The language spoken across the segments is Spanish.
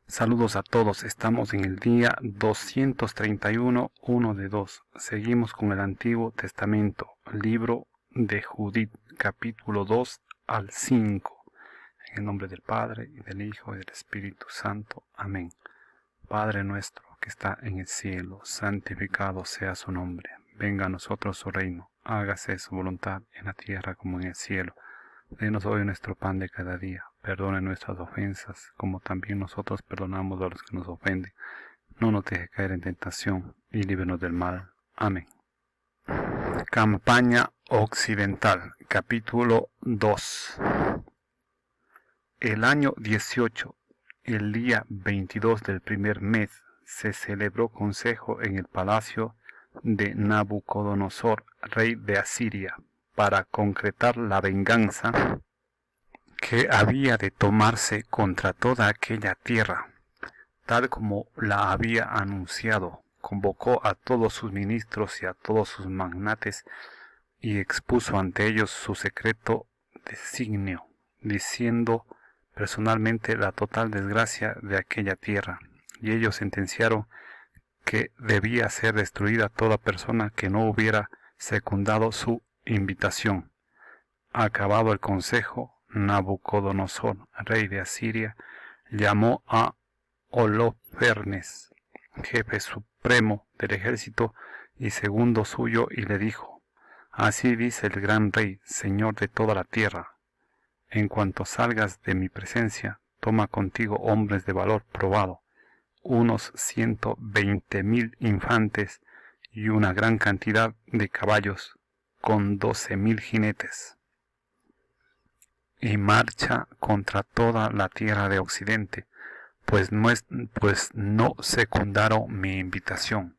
Saludos a todos, estamos en el día 231, 1 de 2. Seguimos con el Antiguo Testamento, libro de Judith, capítulo 2 al 5. En el nombre del Padre, y del Hijo, y del Espíritu Santo. Amén. Padre nuestro que está en el cielo, santificado sea su nombre. Venga a nosotros su reino, hágase su voluntad en la tierra como en el cielo. Denos hoy nuestro pan de cada día. Perdone nuestras ofensas, como también nosotros perdonamos a los que nos ofenden. No nos deje caer en tentación, y líbranos del mal. Amén. Campaña Occidental, capítulo 2. El año 18, el día 22 del primer mes, se celebró consejo en el palacio de Nabucodonosor, rey de Asiria, para concretar la venganza que había de tomarse contra toda aquella tierra, tal como la había anunciado. Convocó a todos sus ministros y a todos sus magnates y expuso ante ellos su secreto designio, diciendo personalmente la total desgracia de aquella tierra, y ellos sentenciaron que debía ser destruida toda persona que no hubiera secundado su invitación. Acabado el consejo, Nabucodonosor, rey de Asiria, llamó a Holofernes, jefe supremo del ejército y segundo suyo, y le dijo: Así dice el gran rey, señor de toda la tierra: en cuanto salgas de mi presencia, toma contigo hombres de valor probado, unos 120,000 infantes y una gran cantidad de caballos, con 12,000 jinetes, y marcha contra toda la tierra de Occidente, pues no secundaron mi invitación.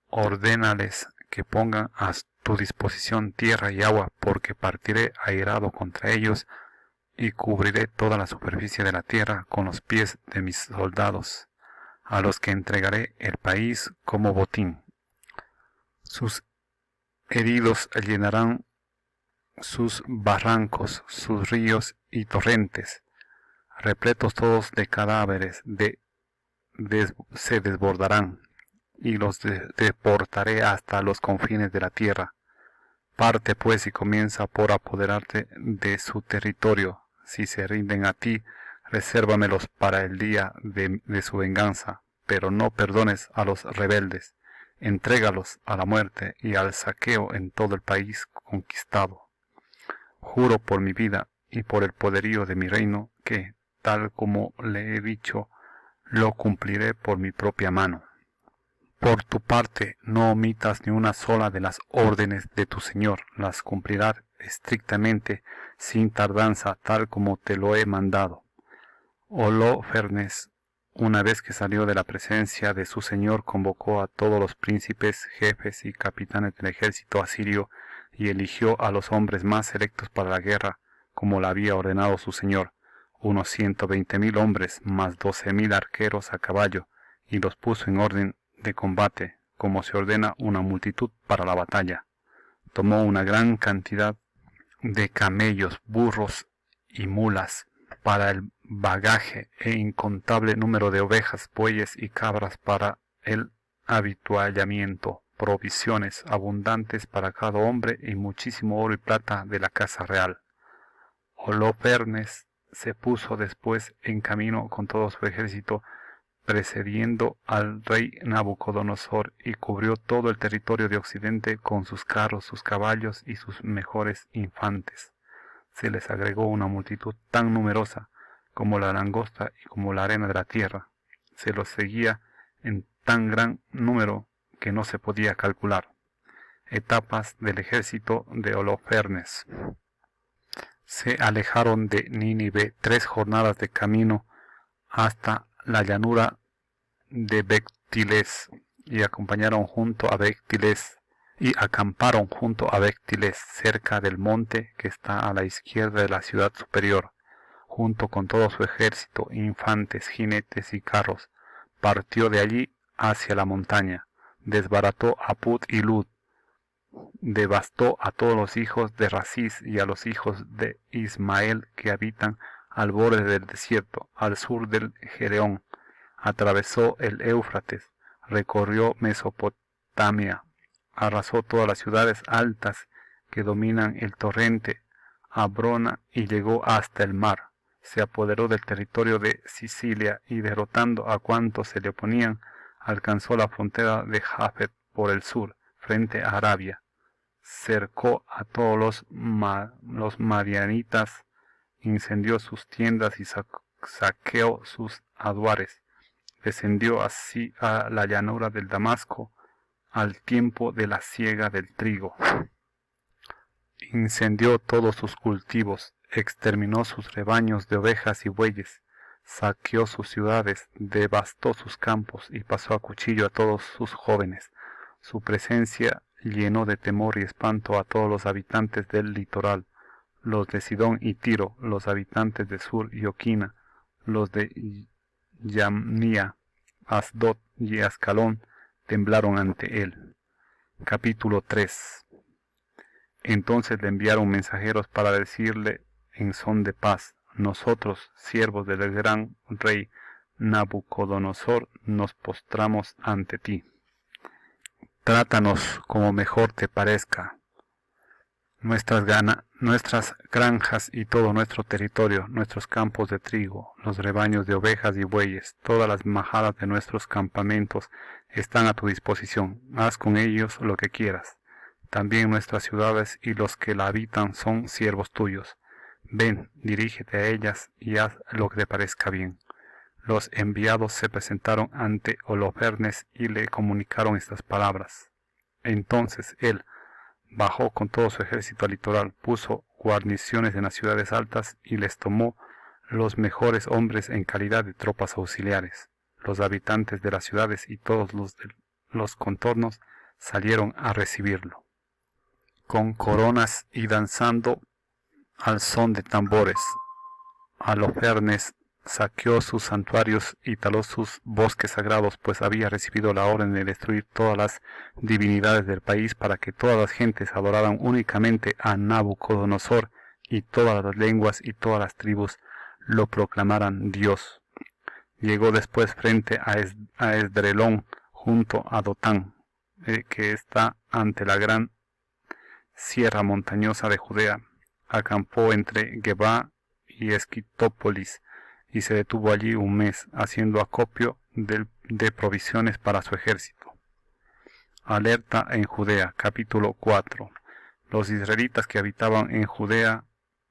Ordénales que pongan a tu disposición tierra y agua, porque partiré airado contra ellos, y cubriré toda la superficie de la tierra con los pies de mis soldados, a los que entregaré el país como botín. Sus heridos llenarán sus barrancos, sus ríos y torrentes, repletos todos de cadáveres, se desbordarán, y los deportaré hasta los confines de la tierra. Parte pues y comienza por apoderarte de su territorio. Si se rinden a ti, resérvamelos para el día de su venganza, pero no perdones a los rebeldes. Entrégalos a la muerte y al saqueo en todo el país conquistado. Juro por mi vida y por el poderío de mi reino que, tal como le he dicho, lo cumpliré por mi propia mano. Por tu parte, no omitas ni una sola de las órdenes de tu Señor, las cumplirás estrictamente, sin tardanza, tal como te lo he mandado. Holofernes, una vez que salió de la presencia de su Señor, convocó a todos los príncipes, jefes y capitanes del ejército asirio, y eligió a los hombres más selectos para la guerra, como la había ordenado su Señor, unos 120,000 hombres, más 12,000 arqueros a caballo, y los puso en orden de combate, como se ordena una multitud para la batalla. Tomó una gran cantidad de camellos, burros y mulas para el bagaje, e incontable número de ovejas, bueyes y cabras para el habituallamiento, provisiones abundantes para cada hombre y muchísimo oro y plata de la casa real. Holofernes se puso después en camino con todo su ejército, precediendo al rey Nabucodonosor, y cubrió todo el territorio de Occidente con sus carros, sus caballos y sus mejores infantes. Se les agregó una multitud tan numerosa como la langosta y como la arena de la tierra. Se los seguía en tan gran número que no se podía calcular. Etapas del ejército de Holofernes. Se alejaron de Nínive 3 jornadas de camino hasta la llanura de Bectiles, y acamparon junto a Bectiles, cerca del monte que está a la izquierda de la ciudad superior, junto con todo su ejército, infantes, jinetes y carros. Partió de allí hacia la montaña, desbarató a Put y Lud, devastó a todos los hijos de Rasis y a los hijos de Ismael que habitan al borde del desierto, al sur del Gereón, atravesó el Éufrates, recorrió Mesopotamia, arrasó todas las ciudades altas que dominan el torrente Abrona y llegó hasta el mar. Se apoderó del territorio de Sicilia y derrotando a cuantos se le oponían, alcanzó la frontera de Jafet por el sur, frente a Arabia. Cercó a todos los madianitas, incendió sus tiendas y saqueó sus aduares. Descendió así a la llanura del Damasco, al tiempo de la siega del trigo. Incendió todos sus cultivos, exterminó sus rebaños de ovejas y bueyes, saqueó sus ciudades, devastó sus campos y pasó a cuchillo a todos sus jóvenes. Su presencia llenó de temor y espanto a todos los habitantes del litoral, los de Sidón y Tiro, los habitantes de Sur y Oquina, los de Yamnia, Asdod y Ascalón temblaron ante él. Capítulo 3. Entonces le enviaron mensajeros para decirle en son de paz: nosotros, siervos del gran rey Nabucodonosor, nos postramos ante ti. Trátanos como mejor te parezca. Nuestras granjas y todo nuestro territorio, nuestros campos de trigo, los rebaños de ovejas y bueyes, todas las majadas de nuestros campamentos están a tu disposición. Haz con ellos lo que quieras. También nuestras ciudades y los que la habitan son siervos tuyos. Ven, dirígete a ellas y haz lo que te parezca bien. Los enviados se presentaron ante Holofernes y le comunicaron estas palabras. Entonces él bajó con todo su ejército al litoral, puso guarniciones en las ciudades altas y les tomó los mejores hombres en calidad de tropas auxiliares. Los habitantes de las ciudades y todos los de los contornos salieron a recibirlo, con coronas y danzando al son de tambores. Holofernes saqueó sus santuarios y taló sus bosques sagrados, pues había recibido la orden de destruir todas las divinidades del país para que todas las gentes adoraran únicamente a Nabucodonosor y todas las lenguas y todas las tribus lo proclamaran Dios. Llegó después frente a Esdrelón, junto a Dotán, que está ante la gran sierra montañosa de Judea. Acampó entre Gebá y Esquitópolis, y se detuvo allí un mes, haciendo acopio de provisiones para su ejército. Alerta en Judea, capítulo 4. Los israelitas que habitaban en Judea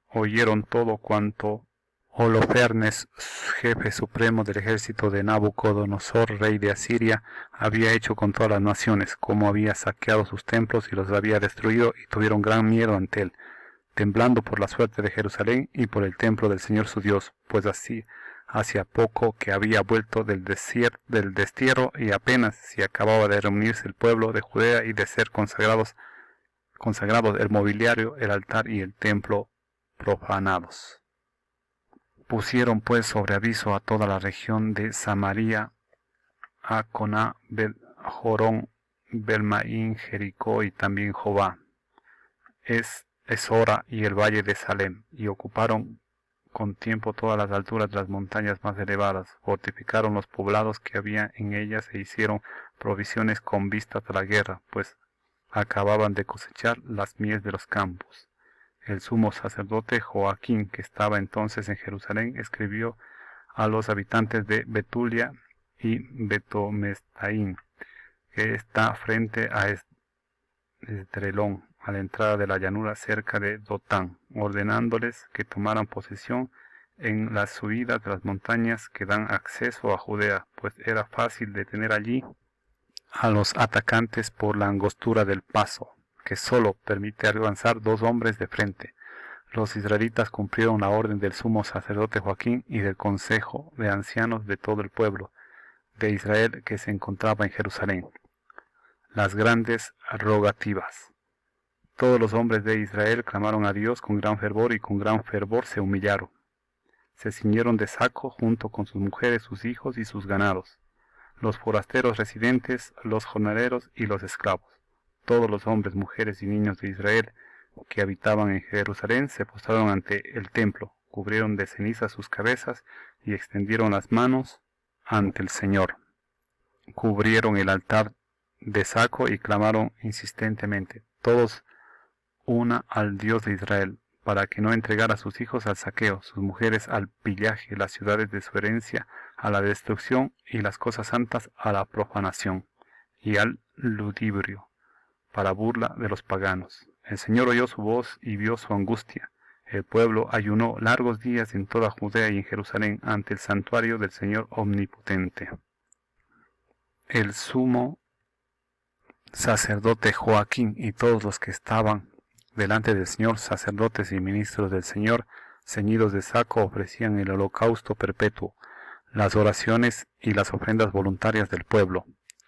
oyeron todo cuanto Holofernes, jefe supremo del ejército de Nabucodonosor, rey de Asiria, había hecho con todas las naciones, cómo había saqueado sus templos y los había destruido, y tuvieron gran miedo ante él, temblando por la suerte de Jerusalén y por el templo del Señor su Dios, pues así hacía poco que había vuelto del destierro y apenas si acababa de reunirse el pueblo de Judea y de ser consagrados el mobiliario, el altar y el templo profanados. Pusieron pues sobre aviso a toda la región de Samaria, a Coná, Jorón, Belmaín, Jericó y también Jobá, Esora y el valle de Salem, y ocuparon con tiempo todas las alturas de las montañas más elevadas, fortificaron los poblados que había en ellas e hicieron provisiones con vistas a la guerra, pues acababan de cosechar las mies de los campos. El sumo sacerdote Joaquín, que estaba entonces en Jerusalén, escribió a los habitantes de Betulia y Betomestaín, que está frente a Esdrelón, a la entrada de la llanura cerca de Dotán, ordenándoles que tomaran posesión en las subidas de las montañas que dan acceso a Judea, pues era fácil detener allí a los atacantes por la angostura del paso, que sólo permite avanzar 2 hombres de frente. Los israelitas cumplieron la orden del sumo sacerdote Joaquín y del consejo de ancianos de todo el pueblo de Israel que se encontraba en Jerusalén. Las grandes rogativas. Todos los hombres de Israel clamaron a Dios con gran fervor y con gran fervor se humillaron. Se ciñeron de saco junto con sus mujeres, sus hijos y sus ganados, los forasteros residentes, los jornaleros y los esclavos. Todos los hombres, mujeres y niños de Israel que habitaban en Jerusalén se postraron ante el templo, cubrieron de ceniza sus cabezas y extendieron las manos ante el Señor. Cubrieron el altar de saco y clamaron insistentemente, todos una al Dios de Israel, para que no entregara a sus hijos al saqueo, sus mujeres al pillaje, las ciudades de su herencia a la destrucción y las cosas santas a la profanación y al ludibrio, para burla de los paganos. El Señor oyó su voz y vio su angustia. El pueblo ayunó largos días en toda Judea y en Jerusalén ante el santuario del Señor omnipotente. El sumo sacerdote Joaquín y todos los que estaban delante del Señor, sacerdotes y ministros del Señor, ceñidos de saco, ofrecían el holocausto perpetuo, las oraciones y las ofrendas voluntarias del pueblo,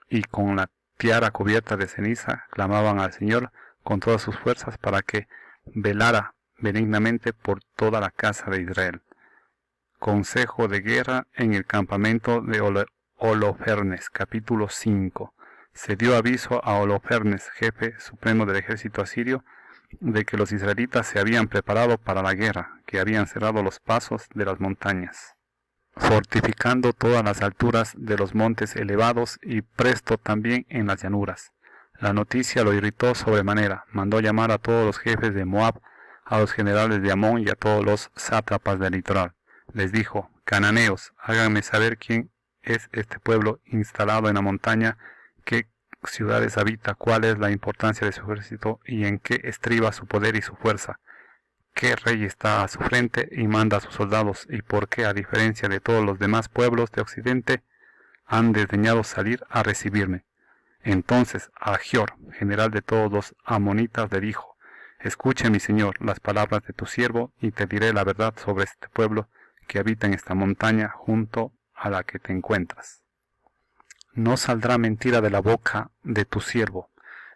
y con la tiara cubierta de ceniza clamaban al Señor con todas sus fuerzas para que velara benignamente por toda la casa de Israel. Consejo de guerra en el campamento de Holofernes, capítulo 5. Se dio aviso a Holofernes, jefe supremo del ejército asirio, de que los israelitas se habían preparado para la guerra, que habían cerrado los pasos de las montañas, fortificando todas las alturas de los montes elevados y presto también en las llanuras. La noticia lo irritó sobremanera, mandó llamar a todos los jefes de Moab, a los generales de Amón y a todos los sátrapas del litoral. Les dijo, cananeos, háganme saber quién es este pueblo instalado en la montaña, qué ciudades habita, cuál es la importancia de su ejército y en qué estriba su poder y su fuerza, qué rey está a su frente y manda a sus soldados, y por qué, a diferencia de todos los demás pueblos de Occidente, han desdeñado salir a recibirme. Entonces Agior, general de todos los amonitas, le dijo, escuche mi señor las palabras de tu siervo, y te diré la verdad sobre este pueblo que habita en esta montaña junto a la que te encuentras. No saldrá mentira de la boca de tu siervo.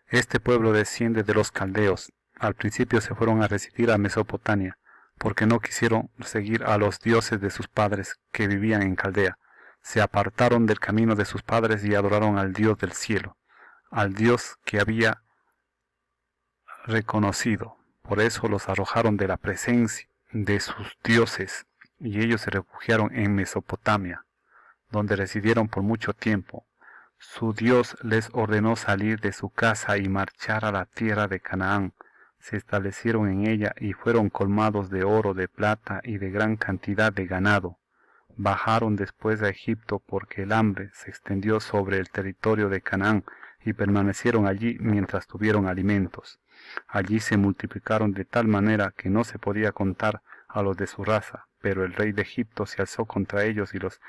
Este pueblo desciende de los caldeos. Al principio se fueron a residir a Mesopotamia, porque no quisieron seguir a los dioses de sus padres que vivían en Caldea. Se apartaron del camino de sus padres y adoraron al Dios del cielo, al Dios que había reconocido. Por eso los arrojaron de la presencia de sus dioses, y ellos se refugiaron en Mesopotamia, donde residieron por mucho tiempo. Su Dios les ordenó salir de su casa y marchar a la tierra de Canaán. Se establecieron en ella y fueron colmados de oro, de plata y de gran cantidad de ganado. Bajaron después a Egipto porque el hambre se extendió sobre el territorio de Canaán y permanecieron allí mientras tuvieron alimentos. Allí se multiplicaron de tal manera que no se podía contar a los de su raza, pero el rey de Egipto se alzó contra ellos y los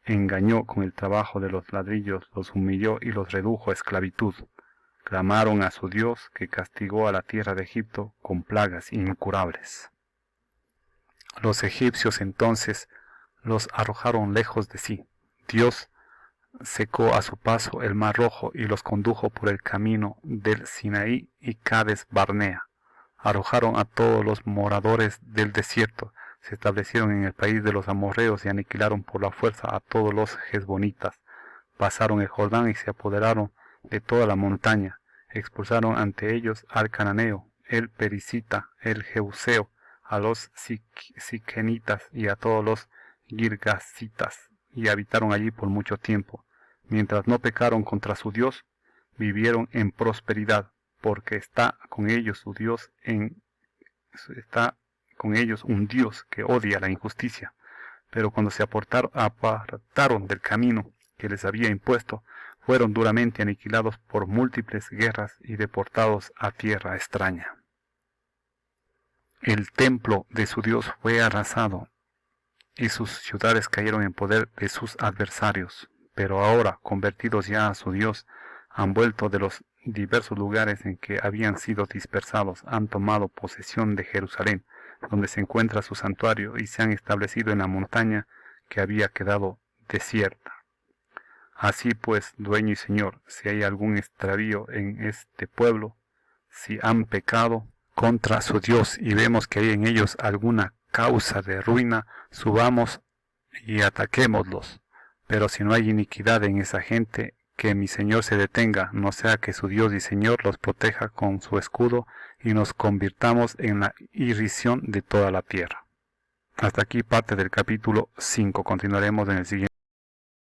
engañó con el trabajo de los ladrillos, los humilló y los redujo a esclavitud. Clamaron a su Dios, que castigó a la tierra de Egipto con plagas incurables. Los egipcios entonces los arrojaron lejos de sí. Dios secó a su paso el mar rojo y los condujo por el camino del Sinaí y Cades Barnea. Arrojaron a todos los moradores del desierto, se establecieron en el país de los amorreos y aniquilaron por la fuerza a todos los hesbonitas. Pasaron el Jordán y se apoderaron de toda la montaña. Expulsaron ante ellos al cananeo, el pericita, el jebuseo, a los siquenitas y a todos los girgasitas, y habitaron allí por mucho tiempo. Mientras no pecaron contra su Dios, vivieron en prosperidad, porque está con ellos su Dios está con ellos un Dios que odia la injusticia. Pero cuando se apartaron del camino que les había impuesto, fueron duramente aniquilados por múltiples guerras y deportados a tierra extraña. El templo de su Dios fue arrasado, y sus ciudades cayeron en poder de sus adversarios. Pero ahora, convertidos ya a su Dios, han vuelto de los diversos lugares en que habían sido dispersados, han tomado posesión de Jerusalén, donde se encuentra su santuario, y se han establecido en la montaña que había quedado desierta. Así pues, dueño y señor, si hay algún extravío en este pueblo, si han pecado contra su Dios y vemos que hay en ellos alguna causa de ruina, subamos y ataquémoslos. Pero si no hay iniquidad en esa gente, que mi Señor se detenga, no sea que su Dios y Señor los proteja con su escudo y nos convirtamos en la irrisión de toda la tierra. Hasta aquí parte del capítulo 5. Continuaremos en el siguiente.